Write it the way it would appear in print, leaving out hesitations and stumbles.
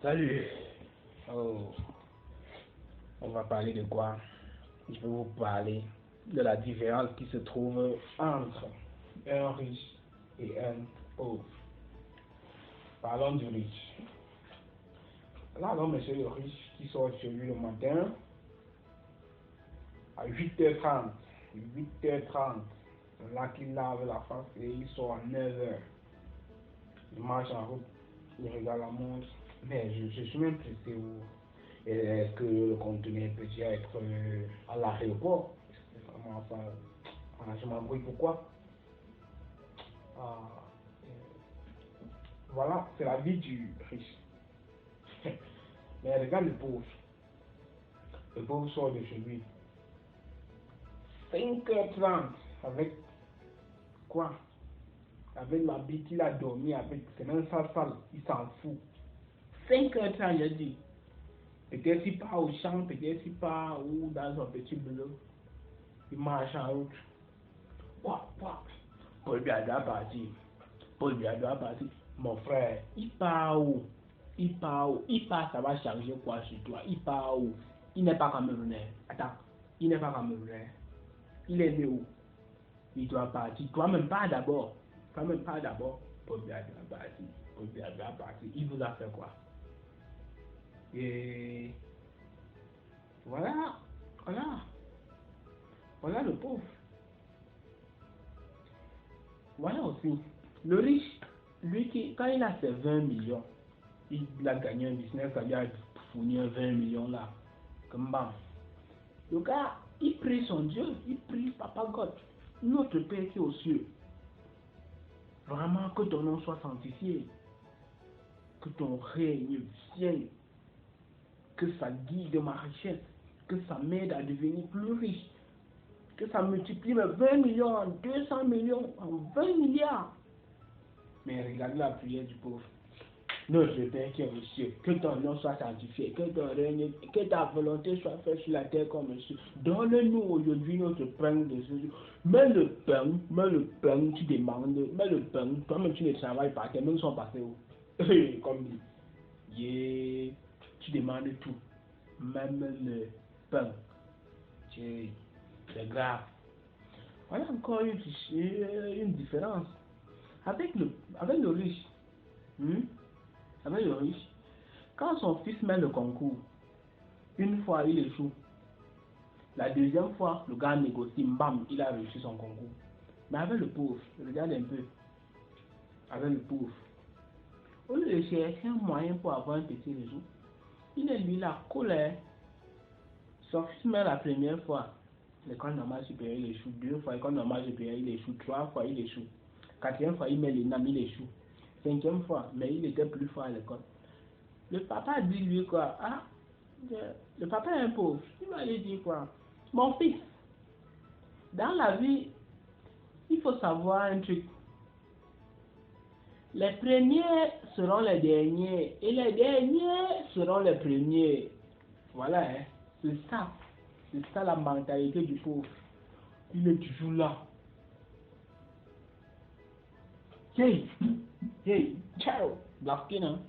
Salut. Oh, on va parler de quoi? Je vais vous parler de la différence qui se trouve entre un riche et un pauvre. Parlons du riche. Là, donc, monsieur le riche qui sort chez lui le matin à 8h30. 8h30. C'est là qu'il lave la face et il sort à 9h. Il marche en route, il regarde la montre. Mais je suis même pressé où. Est-ce que le conteneur peut être à l'aéroport? Vraiment, enfin, je m'embrouille pourquoi? Ah, voilà, c'est la vie du riche. Mais regarde le pauvre. Le pauvre sort de chez lui. 5h30 avec quoi? Avec l'habit qu'il a dormi avec. C'est même ça, il s'en fout. 5h30, j'ai dit. Peut-être s'il part au champ, peut-être s'il part ou dans un petit boulot. Il marche en route. Ouah, ouah. Paul Biada parti. Paul Biada parti. Mon frère, il part où? Il part où? Il part, ça va changer quoi sur toi? Il part où? Il n'est pas camerounais. Attends, il n'est pas camerounais. Il est né où? Il doit partir. Toi-même pas d'abord. Toi-même pas d'abord. Paul Biada parti. Paul Biada parti. Il vous a fait quoi? Et voilà, voilà, voilà le pauvre. Voilà aussi. Le riche, lui qui, quand il a ses 20 millions, il a gagné un business, ça lui a fourni un 20 millions là. Comme bam. Le gars, il prie son Dieu, il prie Papa God, notre Père qui est aux cieux. Vraiment que ton nom soit sanctifié, que ton règne vienne, que ça guide ma richesse, que ça m'aide à devenir plus riche, que ça multiplie mes 20 millions en 200 millions, en 20 milliards. Mais regarde la prière du pauvre. Notre Père qui est aux cieux, que ton nom soit sanctifié, que ton règne, que ta volonté soit faite sur la terre comme au ciel. Donne-nous aujourd'hui notre pain de ce jour. Mets le pain, tu demandes, mets le pain, toi-même tu ne travailles pas, tes mains sont passées où? Comme dit, yeah, tu demandes tout, même le pain. C'est grave. Voilà encore une différence. Avec le riche, hmm? Avec le riche, quand son fils met le concours, une fois il échoue. La deuxième fois, le gars négocie, bam, il a réussi son concours. Mais avec le pauvre, regarde un peu, avec le pauvre, au lieu de chercher un moyen pour avoir un petit réseau, il est lui la colère. Son fils met la première fois, l'école normale supérieure, il échoue. Deux fois, l'école normale supérieure, il échoue. Trois fois, il échoue. Quatrième fois, il met l'ENAM, il échoue. Cinquième fois, mais il était plus fort à l'école. Le papa dit lui quoi? Ah, le papa est un pauvre. Il va lui dire quoi? Mon fils, dans la vie, il faut savoir un truc. Les premiers seront les derniers et les derniers seront les premiers. Voilà, hein. C'est ça. C'est ça la mentalité du pauvre. Il est toujours là. Hey, hey, ciao, Blackina.